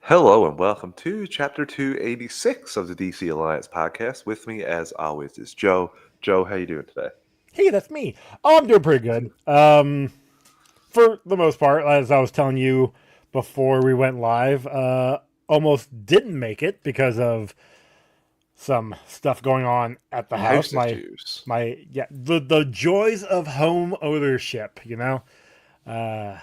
Hello and welcome to Chapter 286 of the DC Alliance podcast. With me, as always, is Joe. Joe, how you doing today? Hey, that's me. Oh, I'm doing pretty good. For the most part, as I was telling you before we went live, almost didn't make it because of some stuff going on at the Some house. house My issues. my yeah, the joys of home ownership. Uh,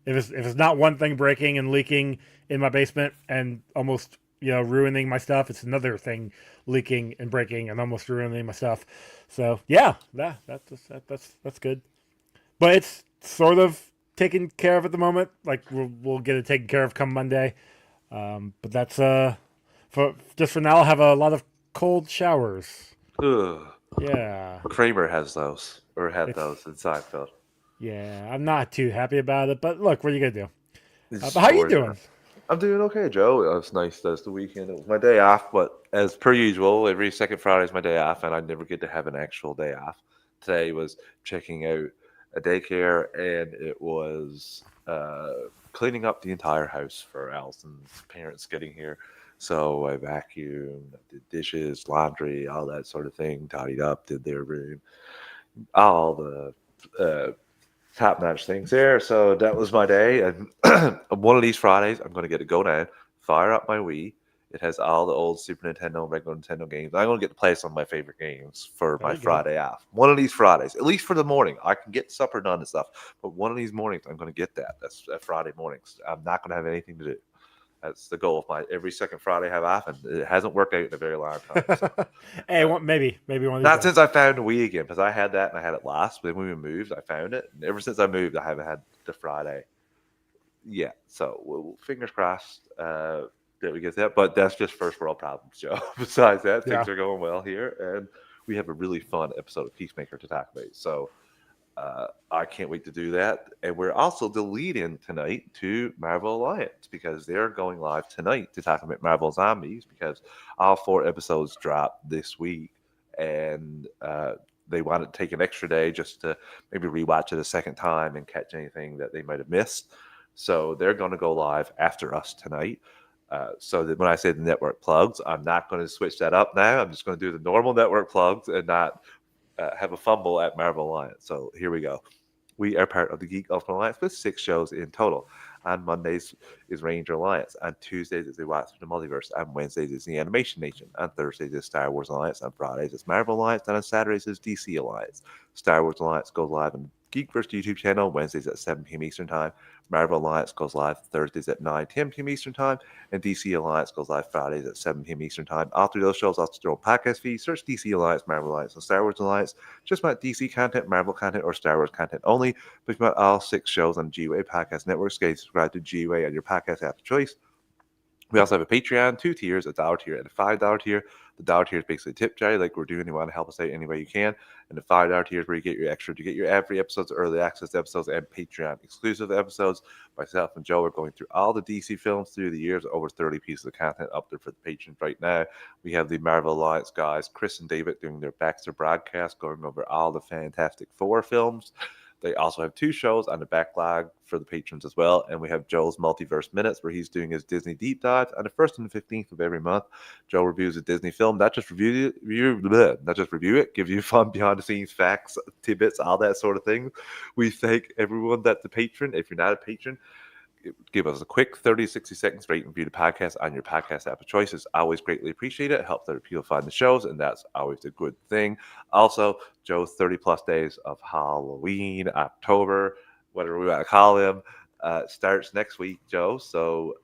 if it's not one thing breaking and leaking in my basement and almost ruining my stuff, it's another thing leaking and breaking and almost ruining my stuff. So yeah, that's good. But it's sort of taken care of at the moment. Like we'll get it taken care of come Monday. But that's for just for now. I'll have a lot of cold showers. Ugh. Yeah, Kramer has those, or had it's those in Seinfeld. yeah. I'm not too happy about it, but look, what are you gonna do? These But how you stories doing? are. I'm doing okay, Joe. It was nice that it's the weekend. It was my day off, but as per usual, every second Friday is my day off, and I never get to have an actual day off. Today was checking out a daycare, and it was cleaning up the entire house for Allison's parents getting here. So I vacuumed, I did dishes, laundry, all that sort of thing, tidied up, did their room, all the top notch things there. So that was my day. And one of these Fridays, I'm going to get to go down, fire up my Wii. It has all the old Super Nintendo and regular Nintendo games. I'm going to get to play some of my favorite games for my Very good. Friday off. One of these Fridays, at least for the morning, I can get supper done and stuff. But one of these mornings, I'm going to get that. That's Friday mornings. I'm not going to have anything to do. That's the goal of my every second Friday I have off, and it hasn't worked out in a very long time. So Hey, uh, maybe one of these not days. since I found the Wii again, because I had that and I had it last. But then when we moved, I found it, and ever since I moved, I haven't had the Friday. Yeah, so fingers crossed that we get that. But that's just first world problems, Joe. Besides that, Yeah. things are going well here, and we have a really fun episode of Peacemaker to talk about. So I can't wait to do that. And we're also the lead in tonight to Marvel Alliance because they're going live tonight to talk about Marvel Zombies because all four episodes dropped this week. And they wanted to take an extra day just to maybe rewatch it a second time and catch anything that they might have missed. So they're going to go live after us tonight. So that when I say the network plugs, I'm not going to switch that up now. I'm just going to do the normal network plugs and not have a fumble at Marvel Alliance. So here we go. We are part of the Geek Ultimate Alliance with 6 shows in total. On Mondays is Ranger Alliance. On Tuesdays is the Watch for the Multiverse. On Wednesdays is the Animation Nation. On Thursdays is Star Wars Alliance. On Fridays is Marvel Alliance. And on Saturdays is DC Alliance. Star Wars Alliance goes live on Geekverse YouTube channel Wednesdays at 7 p.m. Eastern Time. Marvel Alliance goes live Thursdays at 9:10 p.m. Eastern Time. And DC Alliance goes live Fridays at 7 p.m. Eastern Time. All three of those shows also their own podcast feed. Search DC Alliance, Marvel Alliance, and Star Wars Alliance. Just about DC content, Marvel content, or Star Wars content only. We've got all 6 shows on GWA Podcast Network. Subscribe to GWA on your podcast app of choice. We also have a Patreon, 2 tiers, a dollar tier and a $5 tier. The dollar tier is basically a tip jar, like we're doing. You want to help us out any way you can. And the $5 tier is where you get your extra. You get your ad-free episodes, early access episodes, and Patreon exclusive episodes. Myself and Joe are going through all the DC films through the years, over 30 pieces of content up there for the patrons right now. We have the Marvel Alliance guys, Chris and David, doing their Baxter broadcast, going over all the Fantastic Four films. They also have 2 shows on the backlog for the patrons as well. And we have Joe's Multiverse Minutes, where he's doing his Disney deep dive on the 1st and the 15th of every month. Joe reviews a Disney film, not just review it, give you fun behind the scenes facts, tidbits, all that sort of thing. We thank everyone that's a patron. If you're not a patron, give us a quick 30 to 60 seconds rate and review the podcast on your podcast app of choice. It's always greatly appreciated. It helps other people find the shows, and that's always a good thing. Also, Joe's 30 plus days of Halloween, October, whatever we want to call them, starts next week, Joe. So,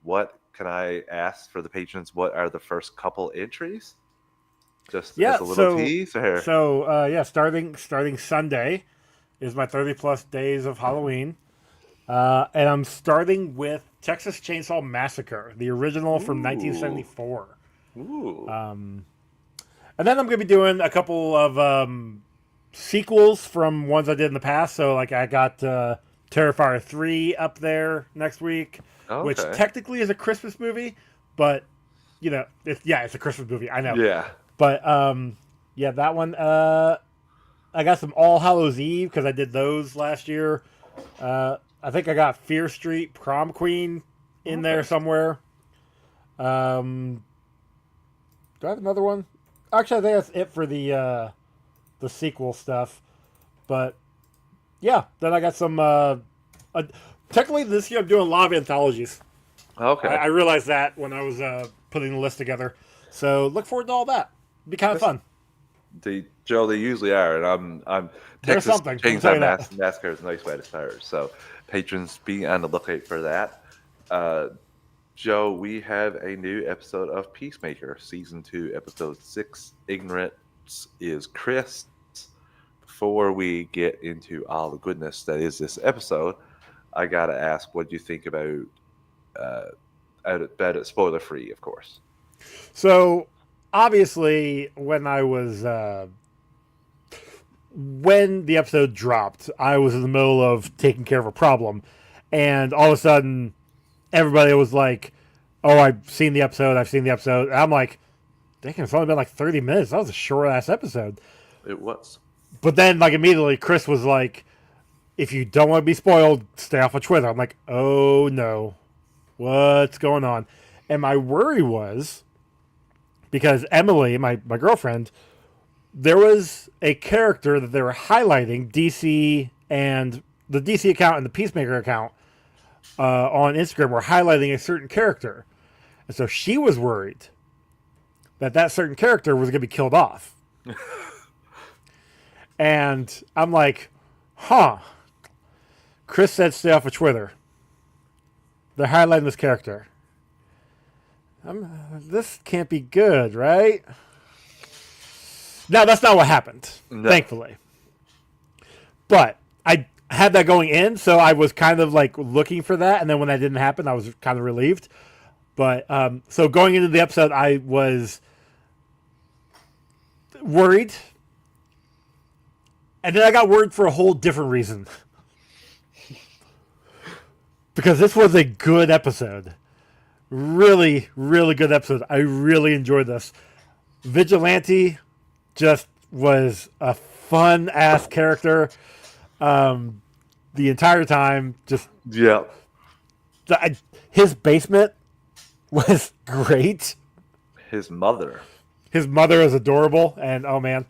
what can I ask for the patrons? What are the first couple entries? Just as Yeah. a little So tease, or yeah. Starting Sunday is my 30 plus days of Halloween. And I'm starting with Texas Chainsaw Massacre, the original from ooh, 1974. ooh, Um, and then I'm going to be doing a couple of sequels from ones I did in the past. So, like, I got Terrifier 3 up there next week, which okay, technically is a Christmas movie, but, it's a Christmas movie, I know. yeah. But, yeah, that one. I got some All Hallows Eve because I did those last year. I think I got Fear Street Prom Queen in Okay. there somewhere. Um, do I have another one? Actually, I think that's it for the sequel stuff. But yeah, then I got some. Uh, technically, this year I'm doing a lot of anthologies. Okay. I realized that when I was putting the list together. So look forward to all that. Be kind of That's fun. Joe. They usually are, and I'm There's Texas something. I'll tell Chainsaw you that. Massacre is a nice way to start. So patrons, be on the lookout for that. Uh, Joe, we have a new episode of Peacemaker, season 2, episode 6. Ignorance is Chris. Before we get into all the goodness that is this episode, I gotta ask, what do you think about spoiler free, of course? So obviously, when the episode dropped, I was in the middle of taking care of a problem, and all of a sudden, everybody was like, "Oh, I've seen the episode. I've seen the episode." And I'm like, "Dang, it's only been like 30 minutes. That was a short ass episode." It was. But then, like immediately, Chris was like, "If you don't want to be spoiled, stay off of Twitter." I'm like, "Oh no, what's going on?" And my worry was because Emily, my girlfriend, there was a character that they were highlighting, DC and the DC account and the Peacemaker account on Instagram were highlighting a certain character. And so she was worried that that certain character was going to be killed off. And I'm like, huh. Chris said stay off of Twitter. They're highlighting this character. This can't be good, right? Now, that's not what happened, No. thankfully. But I had that going in, so I was kind of like looking for that. And then when that didn't happen, I was kind of relieved. But so going into the episode, I was worried. And then I got worried for a whole different reason. Because this was a good episode. Really, really good episode. I really enjoyed this. Vigilante just was a fun ass character the entire time. Just Yeah. his basement was great. His mother. His mother is adorable, and oh man,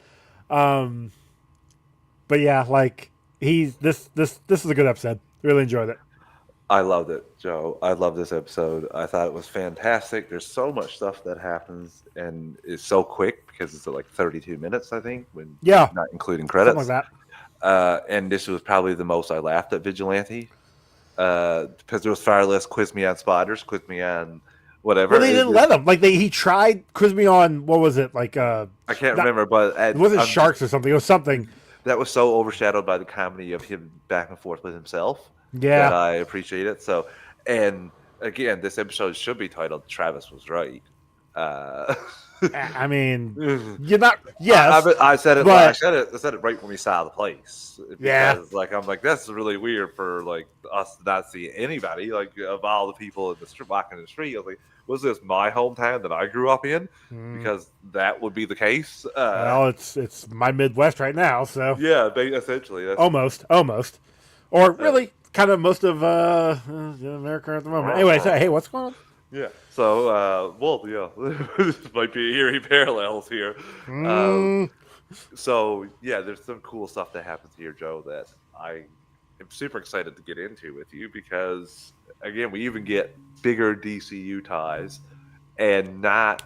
but yeah, like this is a good episode. Really enjoyed it. I loved it, Joe. I love this episode. I thought it was fantastic. There's so much stuff that happens, and it's so quick because it's like 32 minutes, I think, when Yeah, not including something credits. like that. And this was probably the most I laughed at Vigilante because there was far less quiz me on spiders, quiz me on whatever. Well, they didn't let him. Like he tried quiz me on what was it like? I can't remember, but It wasn't sharks or something. It was something. that was so overshadowed by the comedy of him back and forth with himself. Yeah. That I appreciate it. So, and again, this episode should be titled "Travis Was Right." I mean, you're not. Yes, I said it. but- I said it. I said it right when we saw the place. Because, Yeah. Like I'm like that's really weird for like us to not see anybody like of all the people in the street walking in the street. I was like, was this my hometown that I grew up in? Because that would be the case. Well, it's my Midwest right now, so Yeah, essentially. That's, almost, or really, kind of most of America at the moment. Anyway, so hey, what's going on? Yeah. So, well, yeah, this might be eerie parallels here. So, yeah, there's some cool stuff that happens here, Joe, that I am super excited to get into with you because, again, we even get bigger DCU ties and not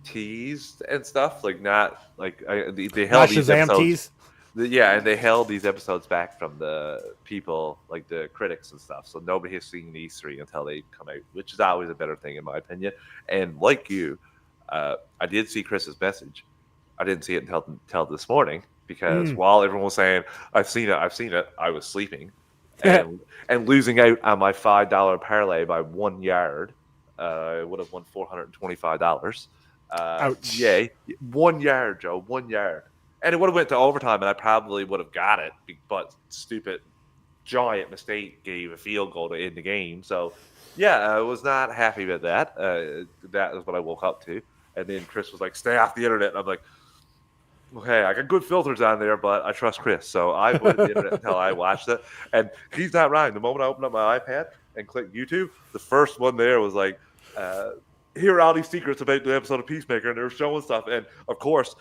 teased and stuff. Like, not like they held Not these Shazam episodes. tease. Yeah, and they held these episodes back from the people, like the critics and stuff. So nobody has seen these 3 until they come out, which is always a better thing in my opinion. And like you, I did see Chris's message. I didn't see it until this morning because while everyone was saying, I've seen it, I was sleeping and losing out on my $5 parlay by 1 yard. I would have won $425. Ouch. Yay. 1 yard, Joe, 1 yard. And it would have went to overtime, and I probably would have got it, but stupid giant mistake gave a field goal to end the game. So, yeah, I was not happy with that. That is what I woke up to. And then Chris was like, stay off the internet. And I'm like, okay, I got good filters on there, but I trust Chris. So I avoided the internet until I watched it. And he's not wrong. The moment I opened up my iPad and click YouTube, the first one there was like, here are all these secrets about the episode of Peacemaker, and they were showing stuff. And of course,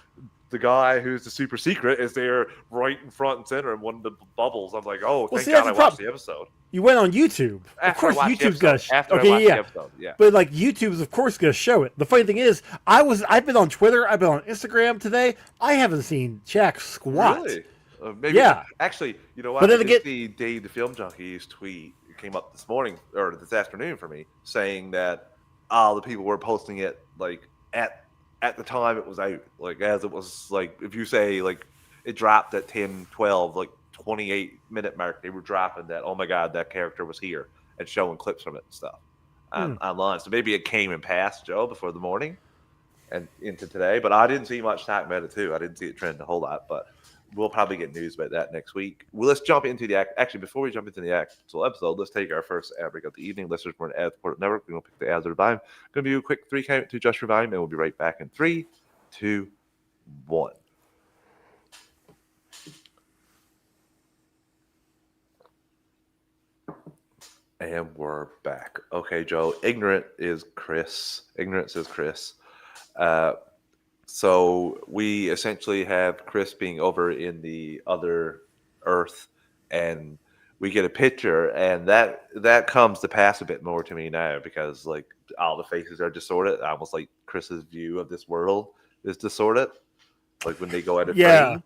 the guy who's the super secret is there right in front and center in one of the bubbles. I'm like, oh, thank God I watched the episode. You went on YouTube. Of course, YouTube's gonna. After I watched the episode, yeah. But like YouTube's, of course, gonna show it. The funny thing is, I've been on Twitter, I've been on Instagram today. I haven't seen jack squat. Really? Maybe. Yeah. Actually, you know what? But then I did see Dave the Film Junkie's tweet. It came up this morning or this afternoon for me, saying that all the people were posting it like at the time it was out, like as it was, like if you say like it dropped at 10, 12, like 28-minute mark, they were dropping that, oh my God, that character was here, and showing clips from it and stuff online. So maybe it came and passed, Joe, before the morning and into today. But I didn't see much talk about it too. I didn't see it trend a whole lot, but we'll probably get news about that next week. Well, let's jump into the actually before we jump into the actual episode, let's take our first ad break of the evening. Listeners, we're an ad-supported network. We're going to pick the ads at a time. Going to do a quick 3 count to just revive, and we'll be right back in 3, 2, 1. And we're back. Okay, Joe. Ignorance is Chris. So we essentially have Chris being over in the other Earth, and we get a picture, and that comes to pass a bit more to me now, because like all the faces are distorted, almost like Chris's view of this world is distorted, like when they go out of frame.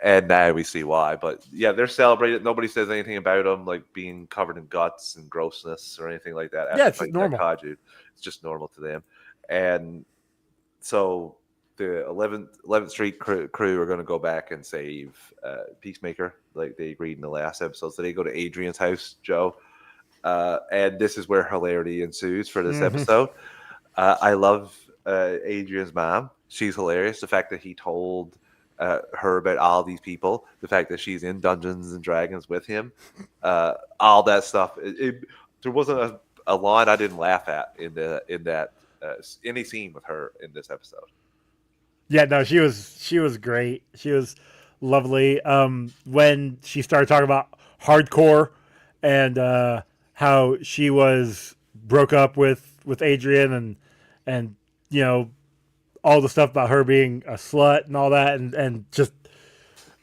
And now we see why. But yeah, they're celebrated. Nobody says anything about them like being covered in guts and grossness or anything like that. Yeah, it's normal. Kaiju. It's just normal to them. And so the 11th Street crew are going to go back and save Peacemaker, like they agreed in the last episode. So they go to Adrian's house, Joe. And this is where hilarity ensues for this episode. I love Adrian's mom. She's hilarious. The fact that he told her about all these people, the fact that she's in Dungeons and Dragons with him, all that stuff. There wasn't a line I didn't laugh at in that any scene with her in this episode. Yeah, no, she was great. She was lovely. When she started talking about hardcore and how she was broke up with Adrian and you know, all the stuff about her being a slut and all that, and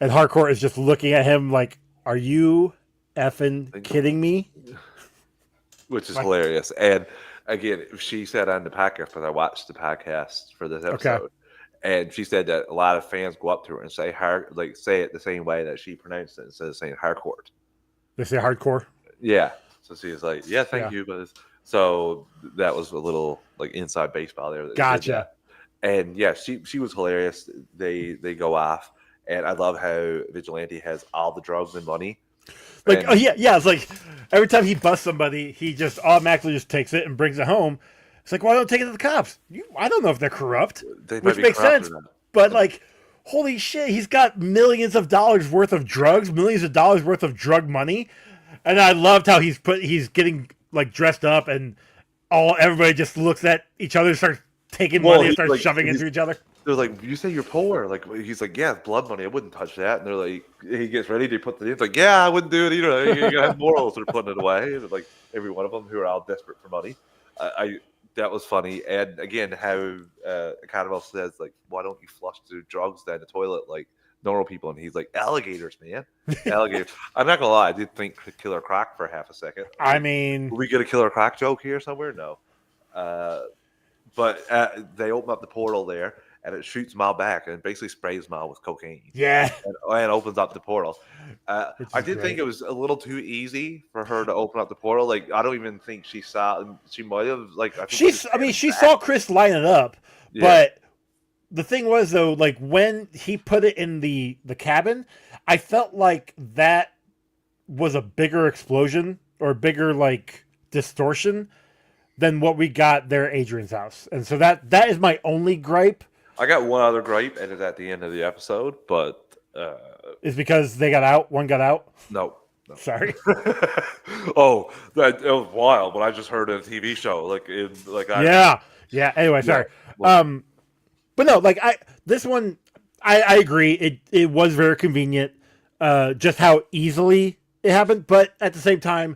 hardcore is just looking at him like, are you effing kidding me? Which is hilarious. And again, she said on the podcast, but I watched the podcast for this episode, and she said that a lot of fans go up to her and say say it the same way that she pronounced it instead of saying hardcore. They say hardcore? Yeah. So she's like, yeah, thank you. But so that was a little like inside baseball there. Gotcha. And yeah, she was hilarious. They go off, and I love how Vigilante has all the drugs and money. Like, it's like every time he busts somebody, he just automatically just takes it and brings it home. It's like, why don't take it to the cops? I don't know if they're corrupt, which makes sense. But like, holy shit, he's got millions of dollars worth of drugs, millions of dollars worth of drug money, and I loved how he's getting like dressed up, and everybody just looks at each other and starts taking money and start shoving into each other. They're like, you say you're poor. Like, he's like, yeah, it's blood money. I wouldn't touch that. And they're like, he gets ready to put the, it's like, yeah, I wouldn't do it either. You gotta have morals. They're putting it away. And like every one of them who are all desperate for money. That was funny. And again, how Economos says, like, why don't you flush the drugs down the toilet like normal people? And he's like, alligators, man. Alligators. I'm not gonna lie, I did think Killer Croc for half a second. I mean, will we get a Killer Croc joke here somewhere? No. But they open up the portal there, and it shoots Mal back, and basically sprays Mal with cocaine. Yeah. And opens up the portal. I did think it was a little too easy for her to open up the portal. Like, I don't even think she saw. She might have, like, she saw Chris line it up, but the thing was, though, like, when he put it in the cabin, I felt like that was a bigger explosion or a bigger, like, distortion than what we got there at Adrian's house. And so that is my only gripe. I got one other gripe, and it's at the end of the episode, but it's because they got out. One got out. No. Sorry. It was wild, but I just heard a TV show. Yeah. Anyway, sorry. Well, but no, like this one, I agree. It was very convenient, just how easily it happened. But at the same time,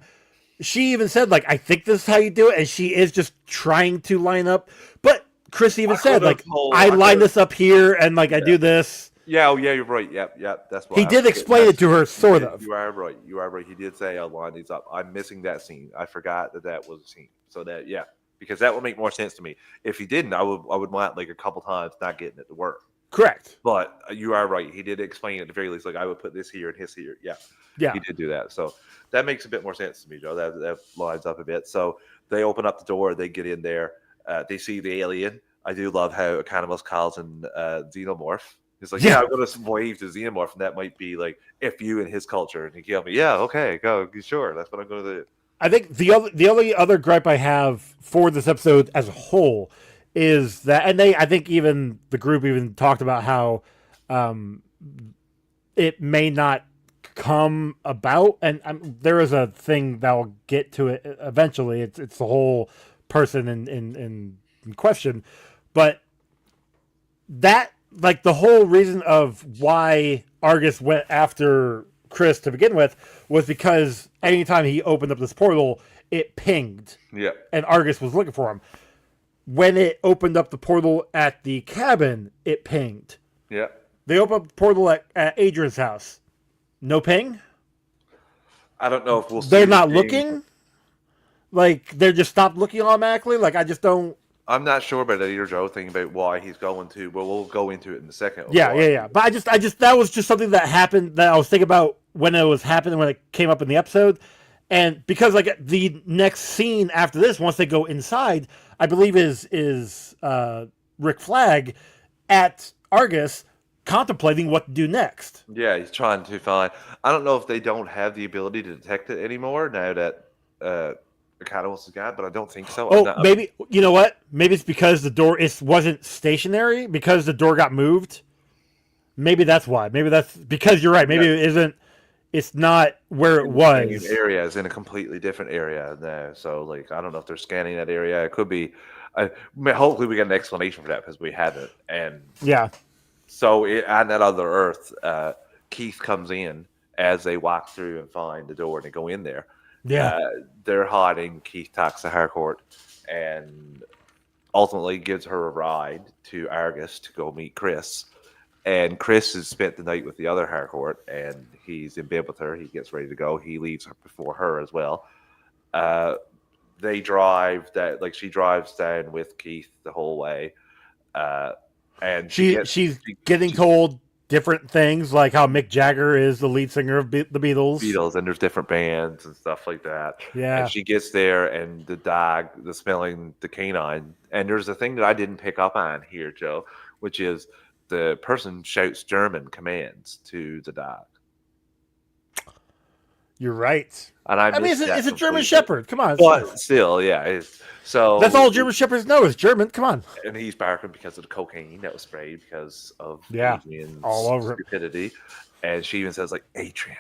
she even said, like, I think this is how you do it, and she is just trying to line up. But Chris even said, like, I line this up here, and like I do this. Yeah, oh, yeah, you're right. Yep. That's what he did explain it to her, sort of. You are right. You are right. He did say, "I'll line these up." I'm missing that scene. I forgot that was a scene. So that, yeah, because that would make more sense to me. If he didn't, I would want like a couple times not getting it to work. Correct. But you are right. He did explain at the very least, like I would put this here and his here. Yeah. He did do that. So that makes a bit more sense to me, Joe. That lines up a bit. So they open up the door. They get in there. They see the alien. I do love how Economos calls him Xenomorph. He's like, I'm going to wave to Xenomorph, and that might be like if you in his culture. And he yelled me, yeah, okay, go, sure, that's what I'm going to do. I think the only other gripe I have for this episode as a whole is that, and I think even the group even talked about how it may not come about, and there is a thing that will get to it eventually. It's the whole person in question, but that, like, the whole reason of why Argus went after Chris to begin with was because anytime he opened up this portal, it pinged. Yeah. And Argus was looking for him. When it opened up the portal at the cabin, it pinged. Yeah. They opened up the portal at Adrian's house. No ping? I don't know if we'll see. They're not looking? Like, they're just stopped looking automatically? Like, I just don't... I'm not sure about that either, Joe, thinking about why he's going to, but we'll go into it in a second. Yeah. But I just that was just something that happened that I was thinking about when it was happening, when it came up in the episode. And because, like, the next scene after this, once they go inside, I believe is Rick Flag at Argus contemplating what to do next. Yeah, he's trying to find... I don't know if they don't have the ability to detect it anymore now that... Economos is gone, but I don't think so. Maybe, you know what? Maybe it's because the door wasn't stationary, because the door got moved. Maybe that's why. Maybe that's because you're right. Maybe it isn't. It's not where it was. The area is in a completely different area now. So, like, I don't know if they're scanning that area. It could be. Hopefully, we get an explanation for that because we haven't. And yeah. So on that other Earth, Keith comes in as they walk through and find the door, and they go in there. Yeah, they're hiding. Keith talks to Harcourt and ultimately gives her a ride to Argus to go meet Chris. And Chris has spent the night with the other Harcourt, and he's in bed with her. He gets ready to go. He leaves her before her as well. They drive that, like, she drives down with Keith the whole way, and she's getting told different things, like how Mick Jagger is the lead singer of the Beatles, and there's different bands and stuff like that. Yeah. And she gets there, and the dog, the canine, and there's a thing that I didn't pick up on here, Joe, which is the person shouts German commands to the dog. You're right. And I mean, it's a German Shepherd. Come on. But still, yeah. So that's all German Shepherds know is German. Come on. And he's barking because of the cocaine that was sprayed because of Adrian's all over stupidity. And she even says, like, Adrian.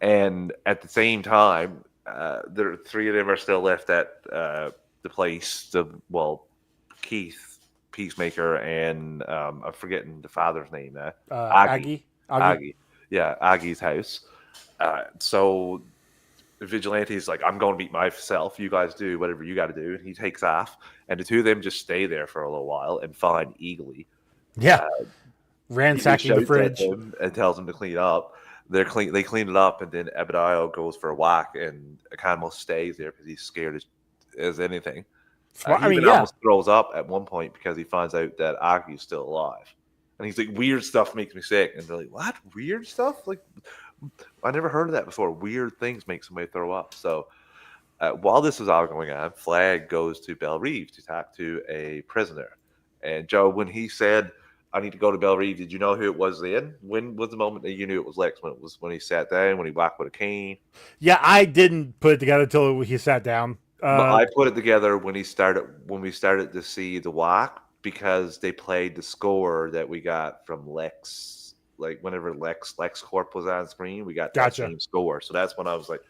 And at the same time, there 3 of them are still left at the place. Keith, Peacemaker, and I'm forgetting the father's name now. Aggie. Yeah, Aggie's house. So the vigilante's like, I'm going to beat myself. You guys do whatever you got to do. And he takes off. And the 2 of them just stay there for a little while and find Eagly. Yeah. Ransacking the fridge. And tells them to clean up. They clean it up. And then Abadiah goes for a walk. And Economos stays there because he's scared as anything. He almost throws up at one point because he finds out that Aggie's still alive. And he's like, weird stuff makes me sick. And they're like, what? Weird stuff? Like, I never heard of that before. Weird things make somebody throw up. So while this is all going on, Flag goes to Belle Reve to talk to a prisoner. And Joe, when he said, I need to go to Belle Reve, did you know who it was then? When was the moment that you knew it was Lex? When he sat down, when he walked with a cane? Yeah, I didn't put it together until he sat down. I put it together when we started to see the walk, because they played the score that we got from Lex. Like, whenever LexCorp was on screen, we got that same score. So that's when I was like,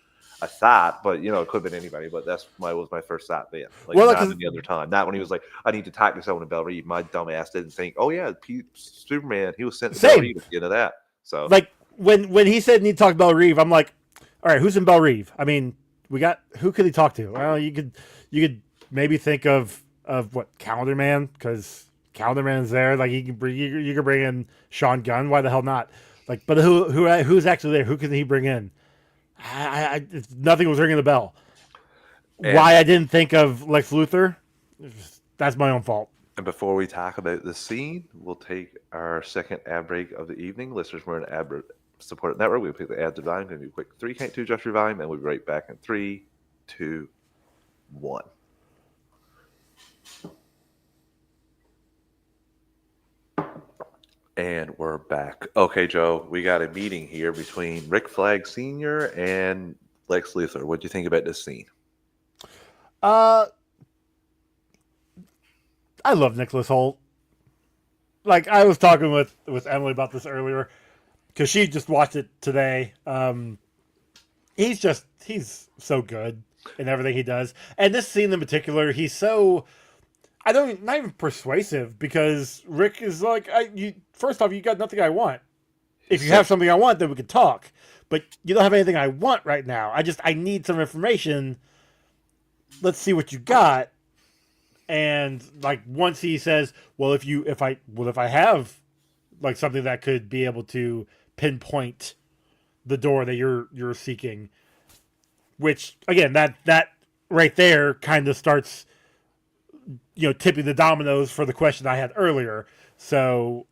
I thought, but it could have been anybody. But was my first thought then. Like, not any other time. Not when he was like, I need to talk to someone in Belle Reve. My dumb ass didn't think, oh yeah, Superman. He was sent to Belle Reve at the end of that. So, like, when he said need to talk to Belle Reve, I'm like, all right, who's in Belle Reve? I mean, who could he talk to? Well, you could maybe think of what, Calendar Man, because Calendar Man's there. Like you could bring in Sean Gunn. Why the hell not? Like, but who's actually there? Who can he bring in? Nothing was ringing the bell. And, Why I didn't think of Lex Luthor? That's my own fault. and before we talk about the scene, we'll take our second ad break of the evening. Listeners, we're an ad supported network. We'll pick the ads of volume. Going to do a quick 3 count to adjust your volume, and we'll be right back in 3, 2, 1. And we're back. Okay, Joe, we got a meeting here between Rick Flag Sr. and Lex Luthor. What do you think about this scene? I love Nicholas Holt. Like, I was talking with Emily about this earlier because she just watched it today. He's so good in everything he does, and this scene in particular, he's so, not even persuasive, because Rick is like, first off, you got nothing I want. If you have something I want, then we can talk. But you don't have anything I want right now. I need some information. Let's see what you got. And like, once he says, well, if I have like something that could be able to pinpoint the door that you're seeking, which again, that right there kind of starts, tipping the dominoes for the question I had earlier. So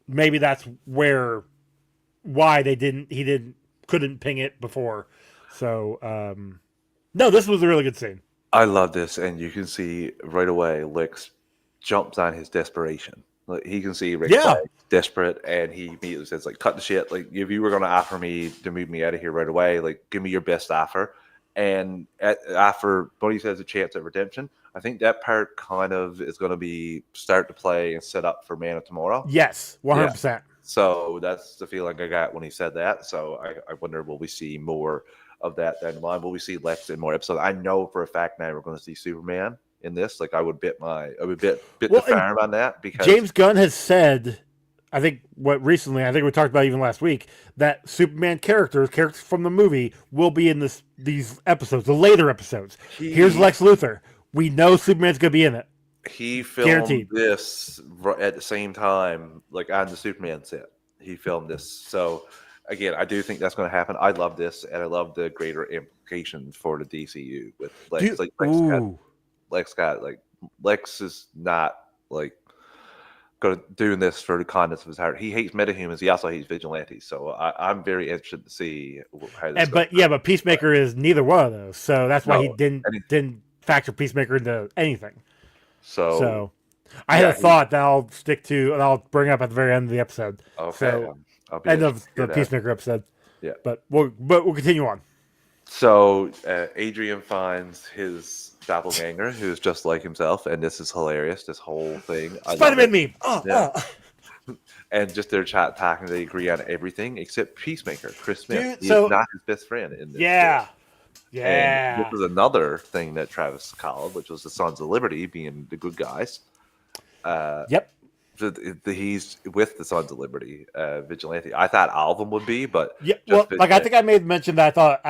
maybe that's why he couldn't ping it before. So no, this was a really good scene. I love this, and you can see right away Lex jumps on his desperation. Like, he can see Rick Flag desperate, and he immediately says, like, cut the shit. Like, if you were going to offer me to move me out of here right away, like, give me your best offer. And after what he says, a chance at redemption, I think that part kind of is going to start to play and set up for Man of Tomorrow. Yes, 100%. Yeah. So that's the feeling I got when he said that. So I wonder, will we see more of that down the line? Will we see Lex in more episodes? I know for a fact now we're going to see Superman in this. Like, I would bet the farm on that, because James Gunn has said, I think we talked about even last week, that Superman characters from the movie will be in these episodes, the later episodes. Here's Lex Luthor. We know Superman's going to be in it. He filmed Guaranteed. this at the same time, like on the Superman set. He filmed this. So again, I do think that's going to happen. I love this, and I love the greater implications for the DCU with Lex. Lex is not like going to doing this for the kindness of his heart. He hates metahumans. He also hates vigilantes. So I'm very interested to see how this. But Peacemaker is neither one of those. So that's why he didn't factor Peacemaker into anything. So I had a thought that I'll bring up at the very end of the episode. Okay. So, end of the Peacemaker episode. Yeah. But we'll continue on. So Adrian finds his doppelganger, who's just like himself, and this is hilarious. This whole thing. Spider-Man meme. And just their chat talking, they agree on everything except Peacemaker. Chris Smith. He's not his best friend in this. Yeah. And this was another thing that Travis called, which was the Sons of Liberty being the good guys. Yep. He's with the Sons of Liberty, vigilante. I thought all of them would be, but yeah. Well, like, I think I made mention that I thought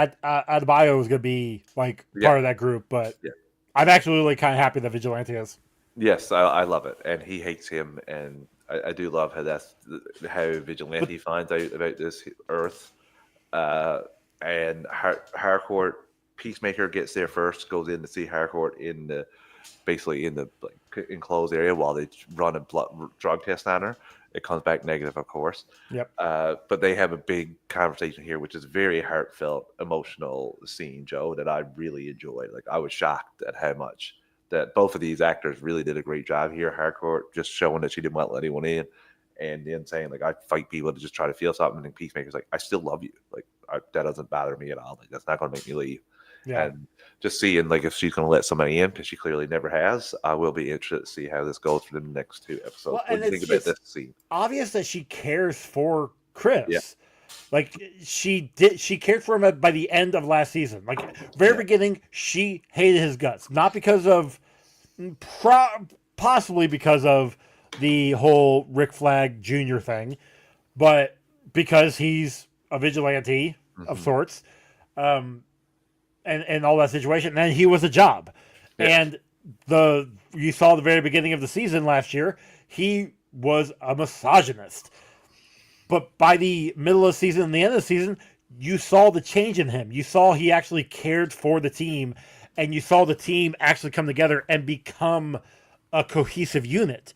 Adebayo was going to be like part of that group, but I'm actually really kind of happy that Vigilante is. Yes, I love it, and he hates him, and I do love how Vigilante finds out about this Earth, and Harcourt. Peacemaker gets there first, goes in to see Harcourt in the enclosed area while they run a drug test on her. It comes back negative, of course. Yep. But they have a big conversation here, which is a very heartfelt, emotional scene, Joe, that I really enjoyed. Like, I was shocked at how much that both of these actors really did a great job here. Harcourt just showing that she didn't want to let anyone in, and then saying, like, I fight people to just try to feel something. And Peacemaker's like, I still love you. Like, that doesn't bother me at all. Like, that's not going to make me leave. Yeah. And just seeing, like, if she's going to let somebody in, because she clearly never has, I will be interested to see how this goes for the next 2 episodes. Well, what do you think about this scene? Obvious that she cares for Chris. Yeah. Like, she cared for him by the end of last season. Like, very beginning, she hated his guts. Not because of, possibly because of the whole Rick Flag Jr. thing, but because he's a vigilante of sorts. and all that situation. And he was a job. Yeah. And you saw the very beginning of the season last year, he was a misogynist. But by the middle of the season and the end of the season, you saw the change in him. You saw he actually cared for the team, and you saw the team actually come together and become a cohesive unit.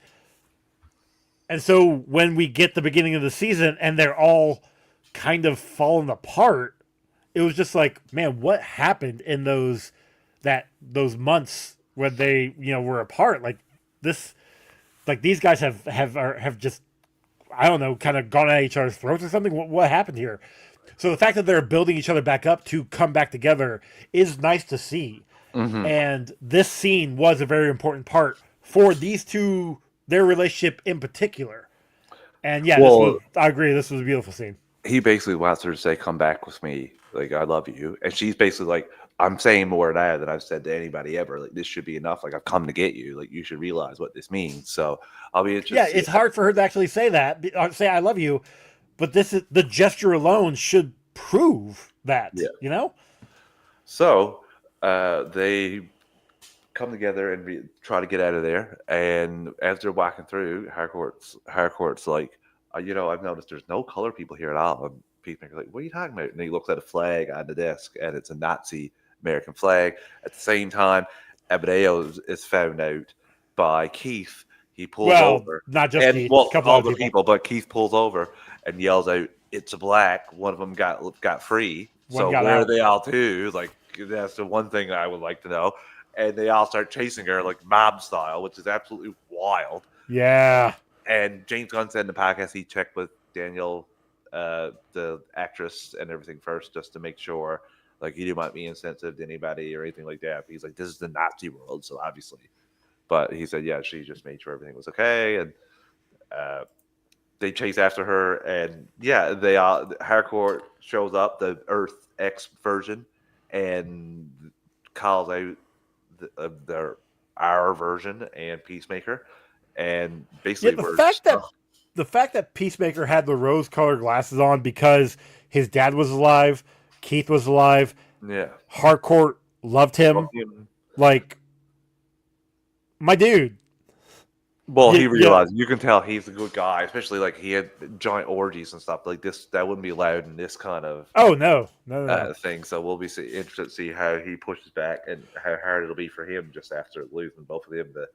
And so when we get the beginning of the season and they're all kind of falling apart, it was just like, man, what happened in those months when they were apart? Like this, like these guys have just, I don't know, kind of gone at each other's throats or something. What happened here? So the fact that they're building each other back up to come back together is nice to see. Mm-hmm. And this scene was a very important part for these two, their relationship in particular. And yeah, I agree. This was a beautiful scene. He basically wants her to say, "Come back with me. Like, I love you." And she's basically like, "I'm saying more now than I've said to anybody ever. Like, this should be enough. Like, I've come to get you. Like, you should realize what this means." So I'll be interested. Yeah, it's hard for her to actually say that, say "I love you," but this is the gesture alone should prove that. Yeah. So they come together and try to get out of there. And as they're walking through, Harcourt's like, I've noticed there's no color people here at all. And Peacemaker's like, "What are you talking about?" And he looks at a flag on the desk, and it's a Nazi American flag. At the same time, Abedeo is found out by Keith. He pulls over. Not just Keith, a couple other people, but Keith pulls over and yells out, "It's a black." One of them got free. So where are they all to? Like, that's the one thing I would like to know. And they all start chasing her like mob style, which is absolutely wild. Yeah. And James Gunn said in the podcast he checked with Danielle, the actress, and everything first, just to make sure like he didn't want to be insensitive to anybody or anything like that. He's like, this is the Nazi world, so obviously. But he said, yeah, she just made sure everything was okay, and they chase after her, and yeah, Harcourt shows up, the Earth X version, and calls out our version and Peacemaker, and basically the fact that Peacemaker had the rose-colored glasses on because his dad was alive, Keith was alive, yeah, Harcourt loved him. Like, my dude. Well, he realized, you can tell he's a good guy, especially like he had giant orgies and stuff like this. That wouldn't be allowed in this kind of no thing. So we'll be interested to see how he pushes back and how hard it'll be for him just after losing both of them to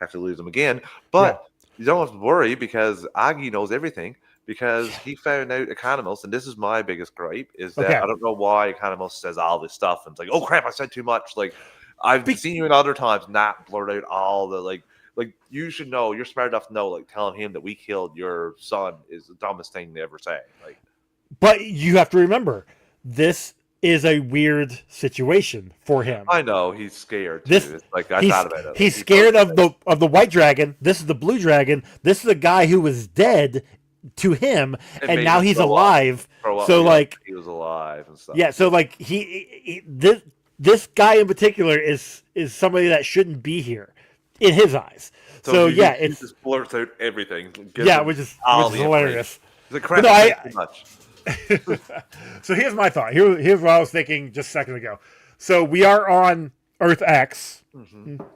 have to lose them again. But you don't have to worry because Aggie knows everything because he found out Economos, and this is my biggest gripe, is that I don't know why Economos says all this stuff and it's like, oh crap, I said too much. Like, I've seen you in other times not blurt out all the like you should know, you're smart enough to know, like telling him that we killed your son is the dumbest thing to ever say. Like, but you have to remember, this is a weird situation for him. I know he's scared too. It's like I thought about it. He's scared of the white dragon. This is the blue dragon. This is a guy who was dead to him, and now he's alive. So like he was alive and stuff. Yeah, so like this guy in particular is somebody that shouldn't be here in his eyes. So yeah, it's just blurts out everything. Which is hilarious. The crap too much. So here's my thought. Here's what I was thinking just a second ago. So we are on Earth X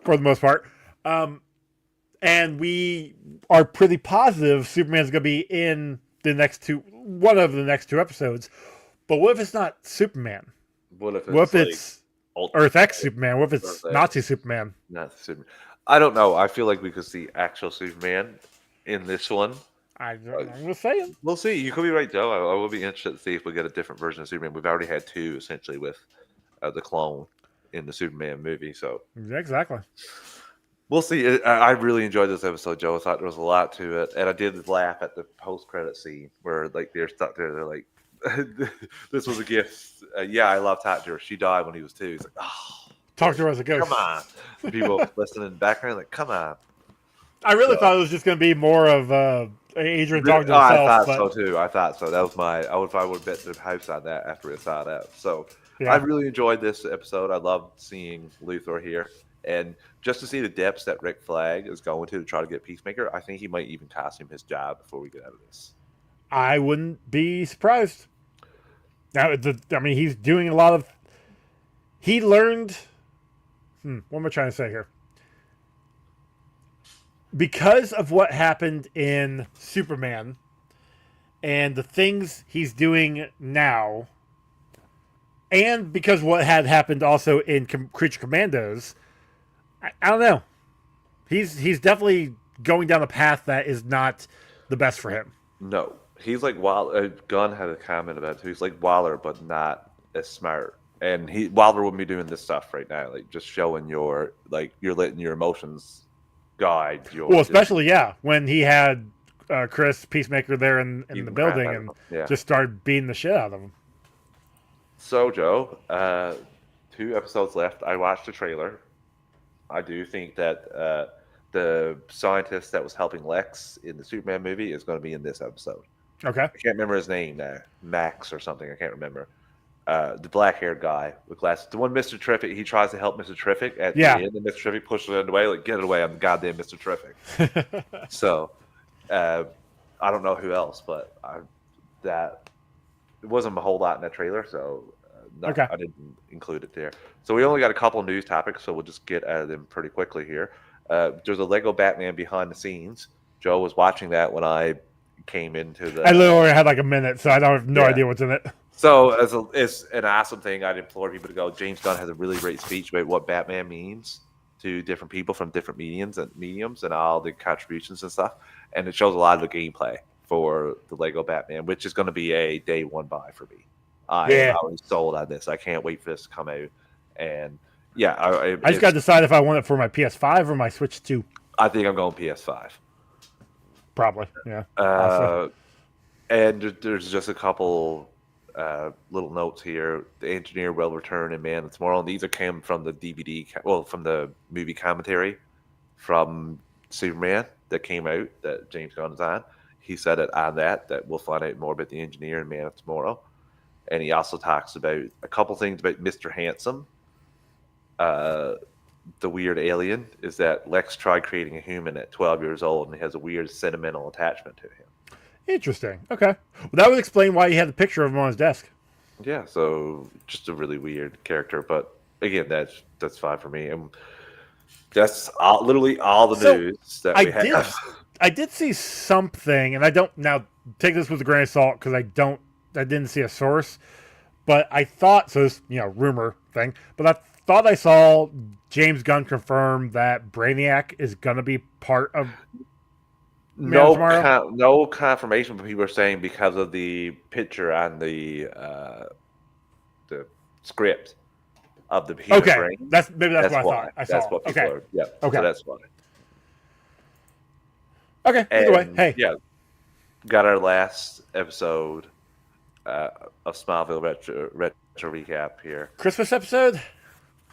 for the most part, and we are pretty positive Superman's going to be in one of the next two episodes. But what if it's not Superman? What if it's Earth X Superman? What if it's Nazi Superman? Nazi Superman. I don't know. I feel like we could see actual Superman in this one. I'm just saying. We'll see. You could be right, Joe. I will be interested to see if we get a different version of Superman. We've already had two, essentially, with the clone in the Superman movie. So exactly. We'll see. I really enjoyed this episode, Joe. I thought there was a lot to it, and I did laugh at the post-credit scene where, like, they're stuck there. They're like, "This was a gift." Yeah, I love talking to her. She died when he was 2. He's like, "Oh." Talk to her as a ghost. Come on. People listening in the background, like, come on. I really thought it was just going to be more of Adrian talking to himself. I thought so, too. I thought so. That was I would bet the house on that after we saw that. So I really enjoyed this episode. I loved seeing Luthor here. And just to see the depths that Rick Flag is going to try to get Peacemaker, I think he might even cost him his job before we get out of this. I wouldn't be surprised. Now, he's doing a lot of... he learned. What am I trying to say here? Because of what happened in Superman and the things he's doing now, and because what had happened also in Creature Commandos, I don't know. He's definitely going down a path that is not the best for him. No, he's like Waller. Gunn had a comment about it too. He's like Waller, but not as smart. And Waller wouldn't be doing this stuff right now, like just showing you're letting your emotions guide your. Well, especially when he had Chris Peacemaker there in the building and just started beating the shit out of him. So Joe, 2 episodes left. I watched the trailer. I do think that the scientist that was helping Lex in the Superman movie is going to be in this episode. Okay. I can't remember his name now. Max or something. I can't remember. The black-haired guy with glasses. The one Mr. Terrific, he tries to help Mr. Terrific at the end, and Mr. Terrific pushes it away, like, get it away, I'm goddamn Mr. Terrific. So, I don't know who else, but it wasn't a whole lot in that trailer, so I didn't include it there. So we only got a couple of news topics, so we'll just get at them pretty quickly here. There's a Lego Batman behind the scenes. Joe was watching that when I came into the... I literally had like a minute, so I have no idea what's in it. So it's an awesome thing. I'd implore people to go. James Gunn has a really great speech about what Batman means to different people from different mediums and all the contributions and stuff. And it shows a lot of the gameplay for the Lego Batman, which is going to be a day one buy for me. I'm already sold on this. I can't wait for this to come out. And I just got to decide if I want it for my PS5 or my Switch 2. I think I'm going PS5. Probably, yeah. And there's just a couple little notes here. The engineer will return in Man of Tomorrow. And these came from the from the movie commentary from Superman that came out that James Gunn is on. He said it on that we'll find out more about the engineer in Man of Tomorrow. And he also talks about a couple things about Mr. Handsome. The weird alien is that Lex tried creating a human at 12 years old and he has a weird sentimental attachment to him. Interesting. Okay. Well, that would explain why he had the picture of him on his desk. Yeah, so just a really weird character. But again, that's fine for me. And that's literally all the news that we have. I did see something, and I don't now take this with a grain of salt because I didn't see a source, but I thought so. This rumor thing, but I thought I saw James Gunn confirm that Brainiac is gonna be part of. No confirmation, but people are saying because of the picture on the script of the human brain. That's what I thought. That's what people are. Yeah. Okay. So that's why. Okay. Either way, hey. Yeah. Got our last episode of Smallville retro recap here. Christmas episode.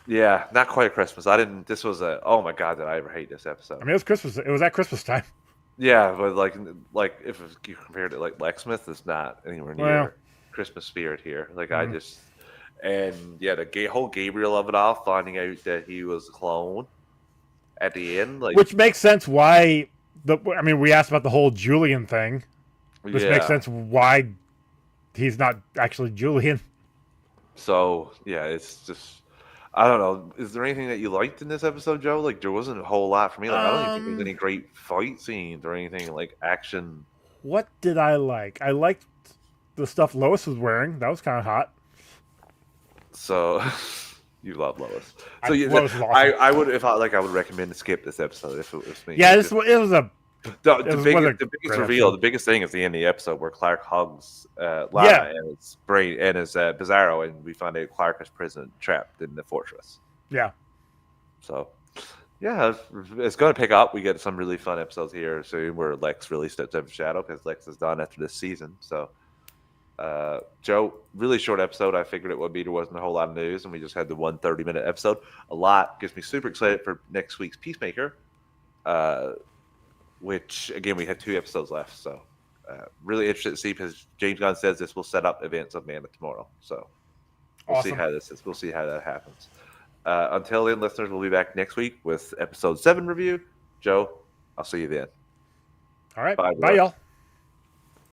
Yeah, not quite Christmas. This was oh my god, did I ever hate this episode? I mean, it was Christmas. It was at Christmas time. Yeah, but like if you compare it to like Lexmouth, it's not anywhere near Christmas spirit here. Like the whole Gabriel of it all, finding out that he was a clone at the end, which makes sense. Why? We asked about the whole Julian thing, which makes sense why he's not actually Julian. So it's just. I don't know. Is there anything that you liked in this episode, Joe? Like, there wasn't a whole lot for me. Like, I don't even think there's any great fight scenes or anything like action. What did I like? I liked the stuff Lois was wearing. That was kind of hot. So, you love Lois. So Lois was awesome. I would I would recommend to skip this episode if it was me. Yeah, it was a. The biggest reveal, the biggest thing is the end of the episode where Clark hugs Lana and his brain and his Bizarro, and we find out Clark is trapped in the fortress. Yeah. So, it's going to pick up. We get some really fun episodes here soon where Lex really steps out of shadow because Lex is done after this season. So, Joe, really short episode. I figured it would be. There wasn't a whole lot of news, and we just had the 1 30-minute episode. A lot gets me super excited for next week's Peacemaker. Which, again, we have 2 episodes left. So, really interested to see because James Gunn says this will set up events of Man of Tomorrow. So, we'll see how this is. We'll see how that happens. Until then, listeners, we'll be back next week with episode 7 review. Joe, I'll see you then. All right. Bye y'all.